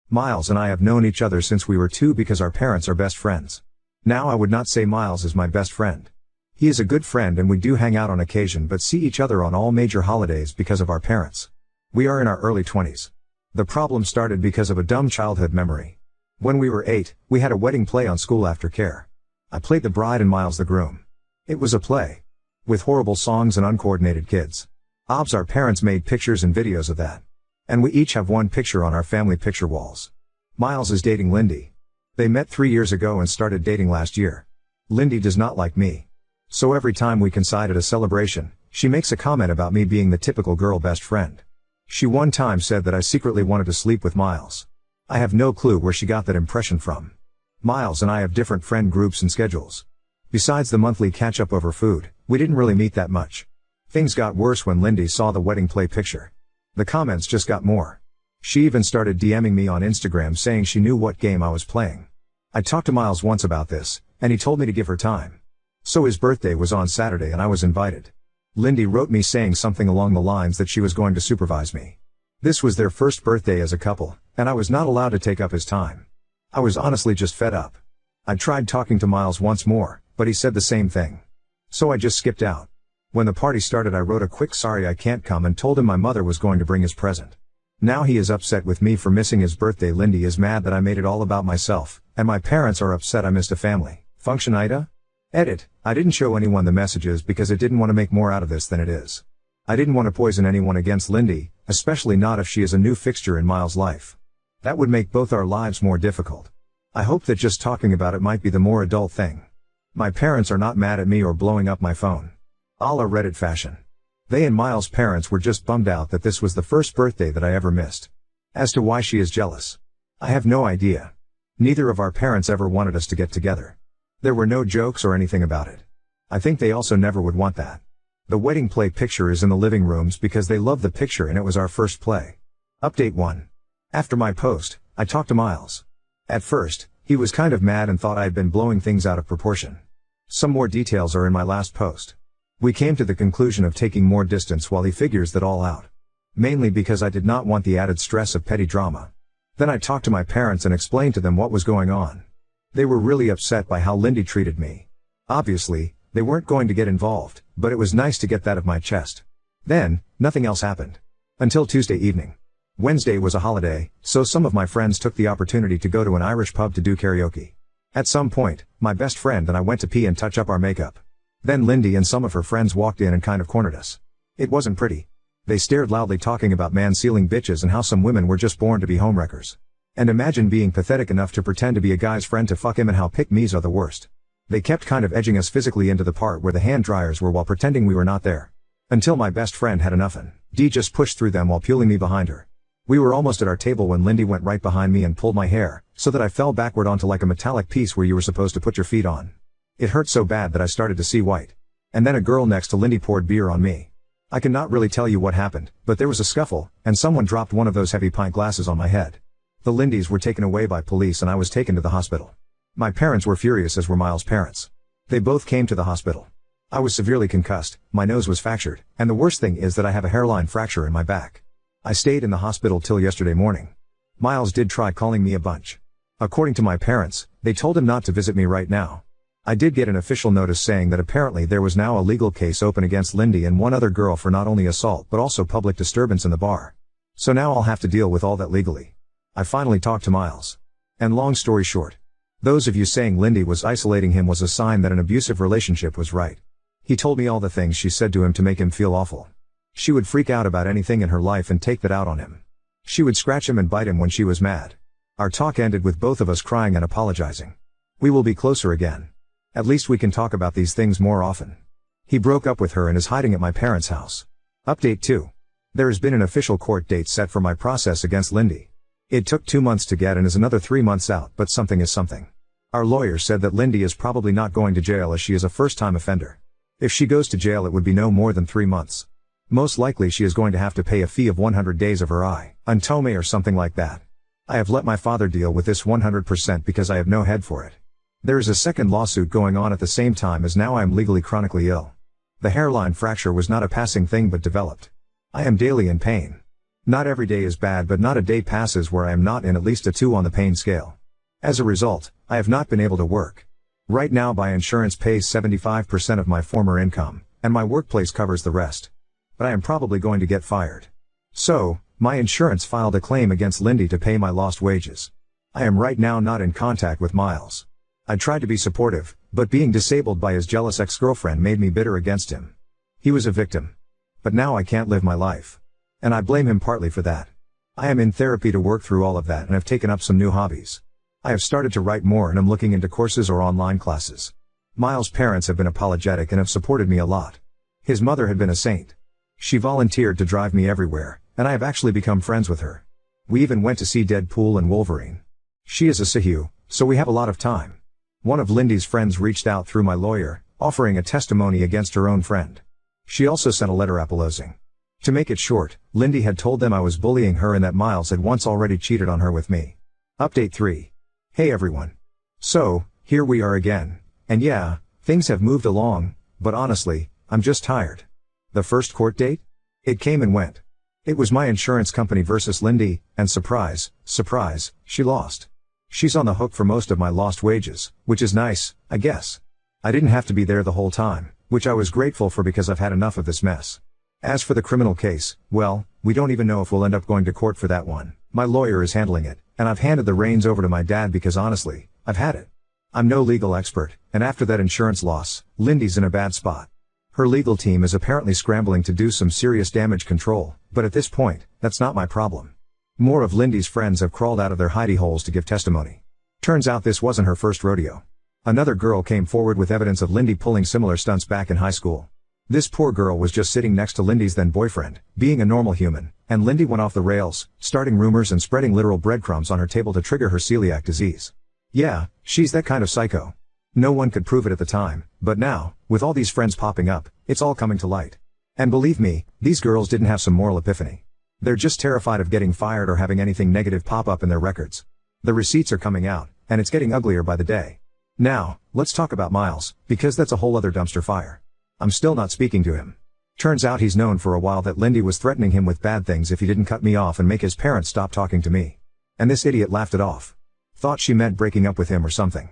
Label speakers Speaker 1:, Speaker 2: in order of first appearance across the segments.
Speaker 1: Miles and I have known each other since we were 2 because our parents are best friends. Now I would not say Miles is my best friend. He is a good friend and we do hang out on occasion but see each other on all major holidays because of our parents. We are in our early 20s. The problem started because of a dumb childhood memory. When we were 8, we had a wedding play on School After Care. I played the bride and Miles the groom. It was a play with horrible songs and uncoordinated kids. Our parents made pictures and videos of that. And we each have one picture on our family picture walls. Miles is dating Lindy. They met 3 years ago and started dating last year. Lindy does not like me. So every time we coincide at a celebration, she makes a comment about me being the typical girl best friend. She one time said that I secretly wanted to sleep with Miles. I have no clue where she got that impression from. Miles and I have different friend groups and schedules. Besides the monthly catch-up over food, we didn't really meet that much. Things got worse when Lindy saw the wedding play picture. The comments just got more. She even started DMing me on Instagram saying she knew what game I was playing. I talked to Miles once about this, and he told me to give her time. So his birthday was on Saturday and I was invited. Lindy wrote me saying something along the lines that she was going to supervise me. This was their first birthday as a couple, and I was not allowed to take up his time. I was honestly just fed up. I tried talking to Miles once more, but he said the same thing. So I just skipped out. When the party started I wrote a quick sorry I can't come and told him my mother was going to bring his present. Now he is upset with me for missing his birthday. Lindy is mad that I made it all about myself, and my parents are upset I missed a family function. Ida? Edit, I didn't show anyone the messages because I didn't want to make more out of this than it is. I didn't want to poison anyone against Lindy, especially not if she is a new fixture in Miles' life. That would make both our lives more difficult. I hope that just talking about it might be the more adult thing. My parents are not mad at me or blowing up my phone. A la Reddit fashion. They and Miles' parents were just bummed out that this was the first birthday that I ever missed. As to why she is jealous, I have no idea. Neither of our parents ever wanted us to get together. There were no jokes or anything about it. I think they also never would want that. The wedding play picture is in the living rooms because they love the picture and it was our first play. Update 1. After my post, I talked to Miles. At first, he was kind of mad and thought I had been blowing things out of proportion. Some more details are in my last post. We came to the conclusion of taking more distance while he figures that all out. Mainly because I did not want the added stress of petty drama. Then I talked to my parents and explained to them what was going on. They were really upset by how Lindy treated me. Obviously, they weren't going to get involved, but it was nice to get that off my chest. Then, nothing else happened. Until Tuesday evening. Wednesday was a holiday, so some of my friends took the opportunity to go to an Irish pub to do karaoke. At some point, my best friend and I went to pee and touch up our makeup. Then Lindy and some of her friends walked in and kind of cornered us. It wasn't pretty. They stared loudly talking about man-stealing bitches and how some women were just born to be homewreckers. And imagine being pathetic enough to pretend to be a guy's friend to fuck him and how pick-me's are the worst. They kept kind of edging us physically into the part where the hand dryers were while pretending we were not there. Until my best friend had enough and Dee just pushed through them while pulling me behind her. We were almost at our table when Lindy went right behind me and pulled my hair, so that I fell backward onto like a metallic piece where you were supposed to put your feet on. It hurt so bad that I started to see white. And then a girl next to Lindy poured beer on me. I cannot really tell you what happened, but there was a scuffle, and someone dropped one of those heavy pint glasses on my head. The Lindys were taken away by police and I was taken to the hospital. My parents were furious as were Miles' parents. They both came to the hospital. I was severely concussed, my nose was fractured, and the worst thing is that I have a hairline fracture in my back. I stayed in the hospital till yesterday morning. Miles did try calling me a bunch. According to my parents, they told him not to visit me right now. I did get an official notice saying that apparently there was now a legal case open against Lindy and one other girl for not only assault but also public disturbance in the bar. So now I'll have to deal with all that legally. I finally talked to Miles. And long story short, those of you saying Lindy was isolating him was a sign that an abusive relationship was right. He told me all the things she said to him to make him feel awful. She would freak out about anything in her life and take that out on him. She would scratch him and bite him when she was mad. Our talk ended with both of us crying and apologizing. We will be closer again. At least we can talk about these things more often. He broke up with her and is hiding at my parents' house. Update 2. There has been an official court date set for my process against Lindy. It took 2 months to get and is another 3 months out, but something is something. Our lawyer said that Lindy is probably not going to jail as she is a first-time offender. If she goes to jail it would be no more than 3 months. Most likely she is going to have to pay a fee of 100 days of her untome or something like that. I have let my father deal with this 100% because I have no head for it. There is a second lawsuit going on at the same time as now I am legally chronically ill. The hairline fracture was not a passing thing but developed. I am daily in pain. Not every day is bad, but not a day passes where I am not in at least a 2 on the pain scale. As a result, I have not been able to work. Right now my insurance pays 75% of my former income, and my workplace covers the rest. But I am probably going to get fired. So, my insurance filed a claim against Lindy to pay my lost wages. I am right now not in contact with Miles. I tried to be supportive, but being disabled by his jealous ex-girlfriend made me bitter against him. He was a victim. But now I can't live my life. And I blame him partly for that. I am in therapy to work through all of that and have taken up some new hobbies. I have started to write more and am looking into courses or online classes. Miles' parents have been apologetic and have supported me a lot. His mother had been a saint. She volunteered to drive me everywhere, and I have actually become friends with her. We even went to see Deadpool and Wolverine. She is a Sahyu, so we have a lot of time. One of Lindy's friends reached out through my lawyer, offering a testimony against her own friend. She also sent a letter apologizing. To make it short, Lindy had told them I was bullying her and that Miles had once already cheated on her with me. Update 3. Hey everyone. So, here we are again. And yeah, things have moved along, but honestly, I'm just tired. The first court date? It came and went. It was my insurance company versus Lindy, and surprise, surprise, she lost. She's on the hook for most of my lost wages, which is nice, I guess. I didn't have to be there the whole time, which I was grateful for because I've had enough of this mess. As for the criminal case, well, we don't even know if we'll end up going to court for that one. My lawyer is handling it, and I've handed the reins over to my dad because honestly, I've had it. I'm no legal expert, and after that insurance loss, Lindy's in a bad spot. Her legal team is apparently scrambling to do some serious damage control, but at this point, that's not my problem. More of Lindy's friends have crawled out of their hidey holes to give testimony. Turns out this wasn't her first rodeo. Another girl came forward with evidence of Lindy pulling similar stunts back in high school. This poor girl was just sitting next to Lindy's then boyfriend, being a normal human, and Lindy went off the rails, starting rumors and spreading literal breadcrumbs on her table to trigger her celiac disease. Yeah, she's that kind of psycho. No one could prove it at the time, but now, with all these friends popping up, it's all coming to light. And believe me, these girls didn't have some moral epiphany. They're just terrified of getting fired or having anything negative pop up in their records. The receipts are coming out, and it's getting uglier by the day. Now, let's talk about Miles, because that's a whole other dumpster fire. I'm still not speaking to him. Turns out he's known for a while that Lindy was threatening him with bad things if he didn't cut me off and make his parents stop talking to me. And this idiot laughed it off. Thought she meant breaking up with him or something.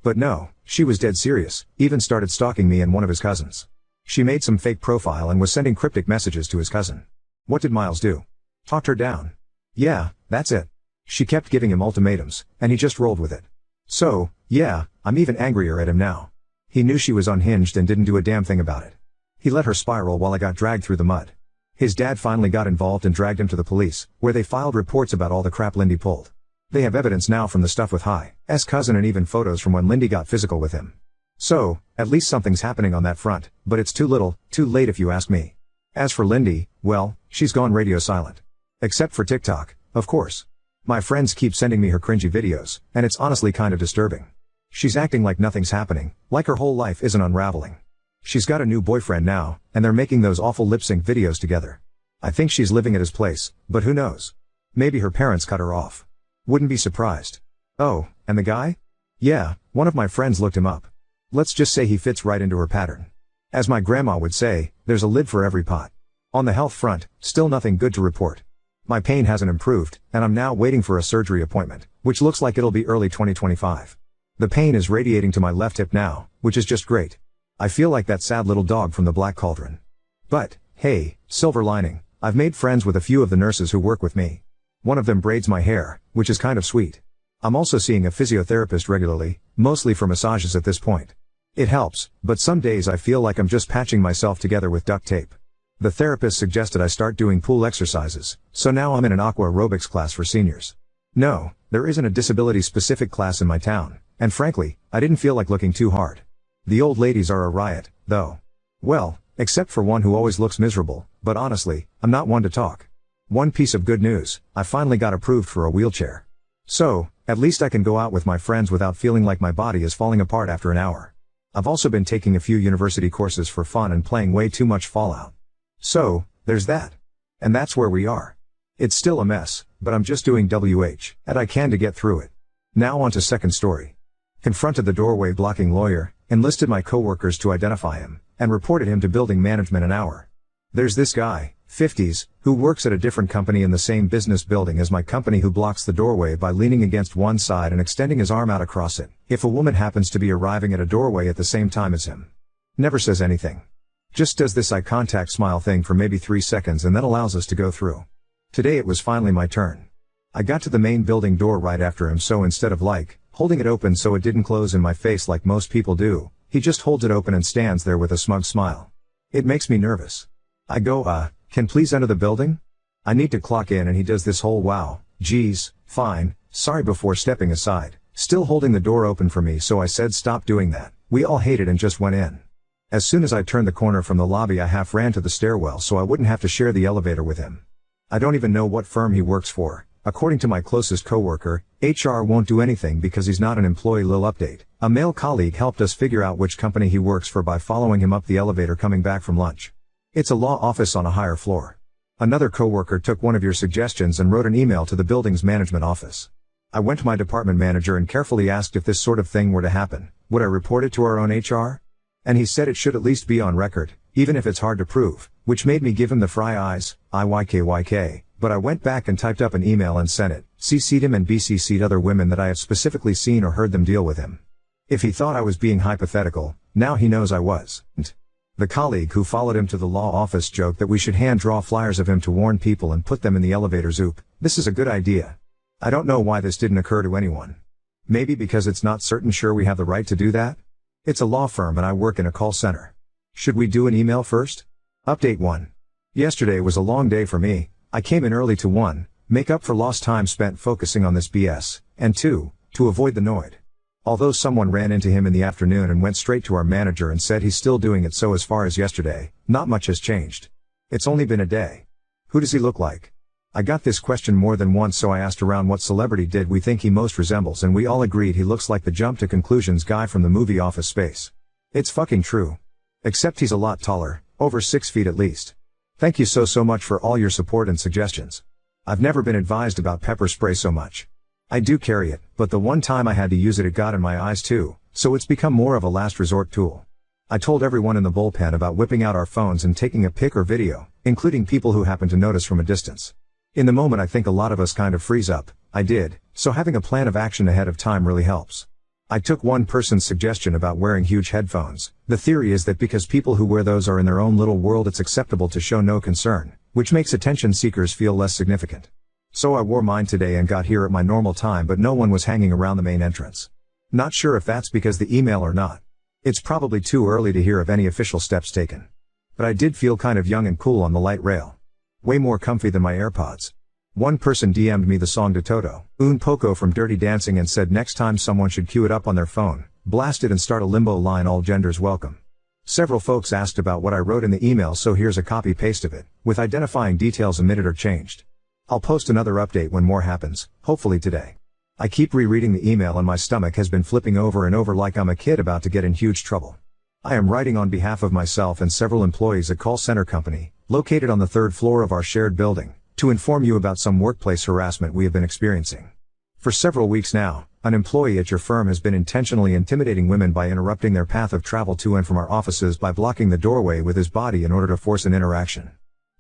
Speaker 1: But no, she was dead serious, even started stalking me and one of his cousins. She made some fake profile and was sending cryptic messages to his cousin. What did Miles do? Talked her down. Yeah, that's it. She kept giving him ultimatums, and he just rolled with it. So, yeah, I'm even angrier at him now. He knew she was unhinged and didn't do a damn thing about it. He let her spiral while I got dragged through the mud. His dad finally got involved and dragged him to the police, where they filed reports about all the crap Lindy pulled. They have evidence now from the stuff with Hi's cousin and even photos from when Lindy got physical with him. So, at least something's happening on that front, but it's too little, too late if you ask me. As for Lindy, well, she's gone radio silent. Except for TikTok, of course. My friends keep sending me her cringy videos, and it's honestly kind of disturbing. She's acting like nothing's happening, like her whole life isn't unraveling. She's got a new boyfriend now, and they're making those awful lip-sync videos together. I think she's living at his place, but who knows? Maybe her parents cut her off. Wouldn't be surprised. Oh, and the guy? Yeah, one of my friends looked him up. Let's just say he fits right into her pattern. As my grandma would say, there's a lid for every pot. On the health front, still nothing good to report. My pain hasn't improved, and I'm now waiting for a surgery appointment, which looks like it'll be early 2025. The pain is radiating to my left hip now, which is just great. I feel like that sad little dog from the Black Cauldron. But, hey, silver lining, I've made friends with a few of the nurses who work with me. One of them braids my hair, which is kind of sweet. I'm also seeing a physiotherapist regularly, mostly for massages at this point. It helps, but some days I feel like I'm just patching myself together with duct tape. The therapist suggested I start doing pool exercises, so now I'm in an aqua aerobics class for seniors. No, there isn't a disability-specific class in my town, and frankly, I didn't feel like looking too hard. The old ladies are a riot, though. Well, except for one who always looks miserable, but honestly, I'm not one to talk. One piece of good news, I finally got approved for a wheelchair. So, at least I can go out with my friends without feeling like my body is falling apart after an hour. I've also been taking a few university courses for fun and playing way too much Fallout. So, there's that. And that's where we are. It's still a mess, but I'm just doing and I can to get through it. Now on to second story. Confronted the doorway blocking lawyer, enlisted my coworkers to identify him, and reported him to building management an hour. There's this guy, 50s, who works at a different company in the same business building as my company who blocks the doorway by leaning against one side and extending his arm out across it, if a woman happens to be arriving at a doorway at the same time as him. Never says anything. Just does this eye contact smile thing for maybe 3 seconds and then allows us to go through. Today it was finally my turn. I got to the main building door right after him, so instead of holding it open so it didn't close in my face like most people do, he just holds it open and stands there with a smug smile. It makes me nervous. I go, can please enter the building? I need to clock in and he does this whole wow, geez, fine, sorry before stepping aside, still holding the door open for me, so I said stop doing that. We all hated and just went in. As soon as I turned the corner from the lobby I half ran to the stairwell so I wouldn't have to share the elevator with him. I don't even know what firm he works for. According to my closest coworker, HR won't do anything because he's not an employee. Lil update. A male colleague helped us figure out which company he works for by following him up the elevator coming back from lunch. It's a law office on a higher floor. Another coworker took one of your suggestions and wrote an email to the building's management office. I went to my department manager and carefully asked if this sort of thing were to happen, would I report it to our own HR? And he said it should at least be on record, even if it's hard to prove, which made me give him the fry eyes, IYKYK, but I went back and typed up an email and sent it, CC'd him and BCC'd other women that I have specifically seen or heard them deal with him. If he thought I was being hypothetical, now he knows I was. The colleague who followed him to the law office joked that we should hand draw flyers of him to warn people and put them in the elevators. Oop, this is a good idea. I don't know why this didn't occur to anyone. Maybe because it's not certain sure we have the right to do that? It's a law firm and I work in a call center. Should we do an email first? Update 1. Yesterday was a long day for me. I came in early to 1, make up for lost time spent focusing on this BS, and 2, to avoid the Noid. Although someone ran into him in the afternoon and went straight to our manager and said he's still doing it, so as far as yesterday, not much has changed. It's only been a day. Who does he look like? I got this question more than once, so I asked around what celebrity did we think he most resembles, and we all agreed he looks like the jump to conclusions guy from the movie Office Space. It's fucking true. Except he's a lot taller, over 6 feet at least. Thank you so much for all your support and suggestions. I've never been advised about pepper spray so much. I do carry it, but the one time I had to use it, it got in my eyes too, so it's become more of a last resort tool. I told everyone in the bullpen about whipping out our phones and taking a pic or video, including people who happen to notice from a distance. In the moment I think a lot of us kind of freeze up, I did, so having a plan of action ahead of time really helps. I took one person's suggestion about wearing huge headphones. The theory is that because people who wear those are in their own little world, it's acceptable to show no concern, which makes attention seekers feel less significant. So I wore mine today and got here at my normal time, but no one was hanging around the main entrance. Not sure if that's because the email or not. It's probably too early to hear of any official steps taken. But I did feel kind of young and cool on the light rail. Way more comfy than my AirPods. One person DM'd me the song de Toto, Un Poco from Dirty Dancing, and said next time someone should cue it up on their phone, blast it and start a limbo line, all genders welcome. Several folks asked about what I wrote in the email, so here's a copy paste of it, with identifying details omitted or changed. I'll post another update when more happens, hopefully today. I keep rereading the email and my stomach has been flipping over and over like I'm a kid about to get in huge trouble. I am writing on behalf of myself and several employees at call center company, located on the 3rd floor of our shared building, to inform you about some workplace harassment we have been experiencing. For several weeks now, an employee at your firm has been intentionally intimidating women by interrupting their path of travel to and from our offices by blocking the doorway with his body in order to force an interaction.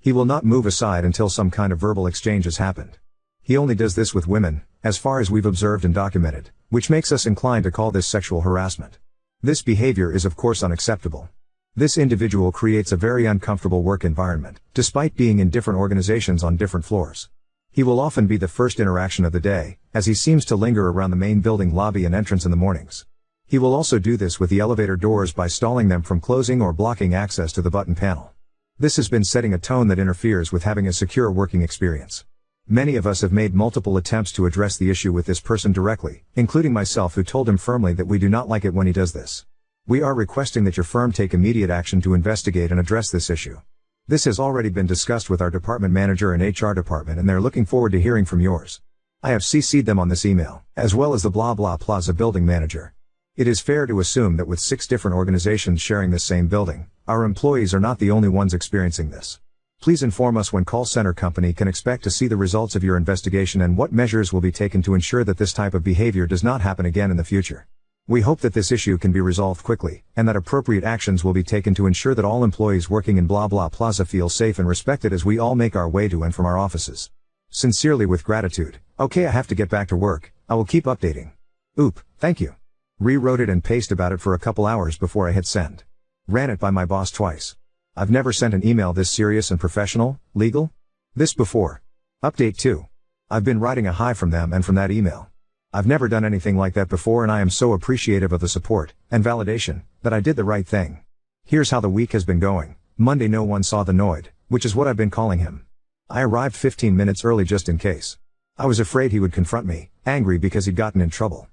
Speaker 1: He will not move aside until some kind of verbal exchange has happened. He only does this with women, as far as we've observed and documented, which makes us inclined to call this sexual harassment. This behavior is of course unacceptable. This individual creates a very uncomfortable work environment, despite being in different organizations on different floors. He will often be the first interaction of the day, as he seems to linger around the main building lobby and entrance in the mornings. He will also do this with the elevator doors by stalling them from closing or blocking access to the button panel. This has been setting a tone that interferes with having a secure working experience. Many of us have made multiple attempts to address the issue with this person directly, including myself, who told him firmly that we do not like it when he does this. We are requesting that your firm take immediate action to investigate and address this issue. This has already been discussed with our department manager and HR department, and they're looking forward to hearing from yours. I have CC'd them on this email, as well as the Blah Blah Plaza building manager. It is fair to assume that with 6 different organizations sharing this same building, our employees are not the only ones experiencing this. Please inform us when call center company can expect to see the results of your investigation and what measures will be taken to ensure that this type of behavior does not happen again in the future. We hope that this issue can be resolved quickly, and that appropriate actions will be taken to ensure that all employees working in blah blah plaza feel safe and respected as we all make our way to and from our offices. Sincerely with gratitude. Okay, I have to get back to work. I will keep updating. Oop, thank you. Rewrote it and pasted about it for a couple hours before I hit send. Ran it by my boss twice. I've never sent an email this serious and professional, legal? This before. Update 2. I've been writing a hi from them and from that email. I've never done anything like that before and I am so appreciative of the support and validation that I did the right thing. Here's how the week has been going. Monday, no one saw the Noid, which is what I've been calling him. I arrived 15 minutes early just in case. I was afraid he would confront me, angry because he'd gotten in trouble.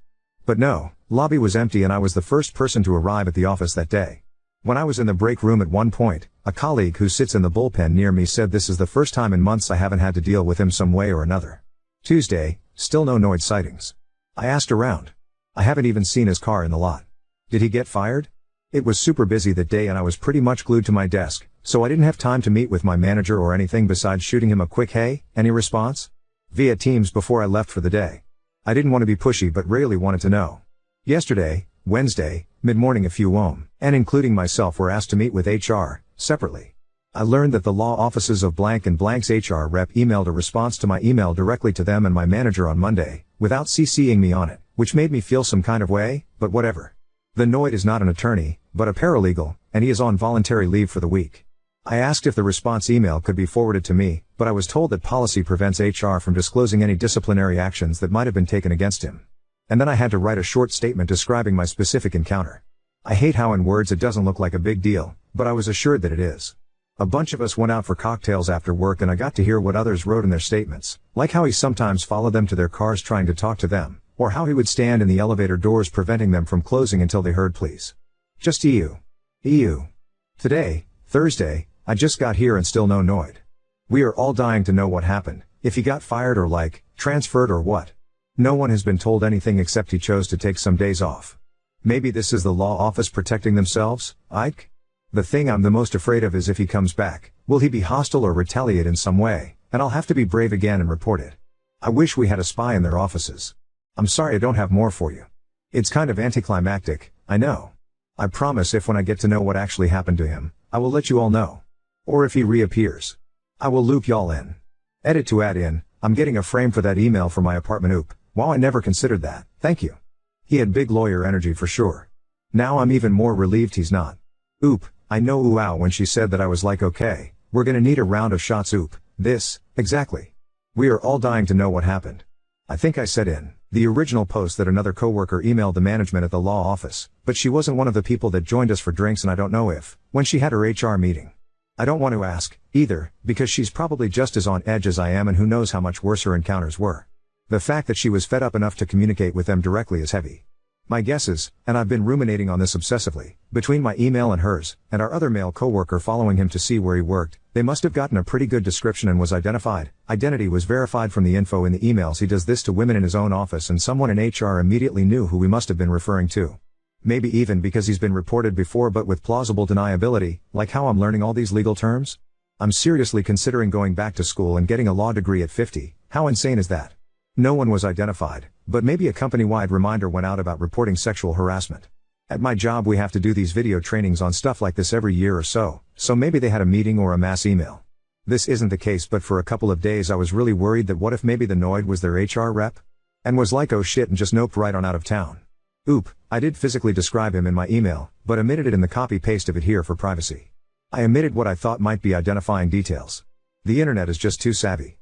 Speaker 1: But no, lobby was empty and I was the first person to arrive at the office that day. When I was in the break room at one point, a colleague who sits in the bullpen near me said this is the first time in months I haven't had to deal with him some way or another. Tuesday, still no Noid sightings. I asked around. I haven't even seen his car in the lot. Did he get fired? It was super busy that day and I was pretty much glued to my desk, so I didn't have time to meet with my manager or anything besides shooting him a quick hey, any response? Via Teams before I left for the day. I didn't want to be pushy but really wanted to know. Yesterday, Wednesday, mid-morning a few and including myself were asked to meet with HR, separately. I learned that the law offices of blank and blank's HR rep emailed a response to my email directly to them and my manager on Monday, without CCing me on it, which made me feel some kind of way, but whatever. The Noid is not an attorney, but a paralegal, and he is on voluntary leave for the week. I asked if the response email could be forwarded to me, but I was told that policy prevents HR from disclosing any disciplinary actions that might have been taken against him. And then I had to write a short statement describing my specific encounter. I hate how in words it doesn't look like a big deal, but I was assured that it is. A bunch of us went out for cocktails after work and I got to hear what others wrote in their statements, like how he sometimes followed them to their cars trying to talk to them, or how he would stand in the elevator doors preventing them from closing until they heard please. Just EU. Today, Thursday, I just got here and still no Noid. We are all dying to know what happened, if he got fired or transferred or what. No one has been told anything except he chose to take some days off. Maybe this is the law office protecting themselves, Ike? The thing I'm the most afraid of is if he comes back, will he be hostile or retaliate in some way, and I'll have to be brave again and report it. I wish we had a spy in their offices. I'm sorry I don't have more for you. It's kind of anticlimactic, I know. I promise if when I get to know what actually happened to him, I will let you all know. Or if he reappears. I will loop y'all in. Edit to add in, I'm getting a frame for that email for my apartment oop. Wow, I never considered that, thank you. He had big lawyer energy for sure. Now I'm even more relieved he's not. Oop. I know ooh when she said that I was like okay, we're gonna need a round of shots oop, this, exactly. We are all dying to know what happened. I think I said in the original post that another coworker emailed the management at the law office, but she wasn't one of the people that joined us for drinks and I don't know if, when she had her HR meeting. I don't want to ask, either, because she's probably just as on edge as I am and who knows how much worse her encounters were. The fact that she was fed up enough to communicate with them directly is heavy. My guess is, and I've been ruminating on this obsessively, between my email and hers, and our other male coworker following him to see where he worked, they must have gotten a pretty good description and was identified. Identity was verified from the info in the emails. He does this to women in his own office and someone in HR immediately knew who we must have been referring to. Maybe even because he's been reported before but with plausible deniability, like how I'm learning all these legal terms? I'm seriously considering going back to school and getting a law degree at 50, how insane is that? No one was identified, but maybe a company-wide reminder went out about reporting sexual harassment. At my job we have to do these video trainings on stuff like this every year or so maybe they had a meeting or a mass email. This isn't the case but for a couple of days I was really worried that what if maybe the Noid was their HR rep? And was like oh shit and just noped right on out of town. Oop, I did physically describe him in my email, but omitted it in the copy-paste of it here for privacy. I omitted what I thought might be identifying details. The internet is just too savvy.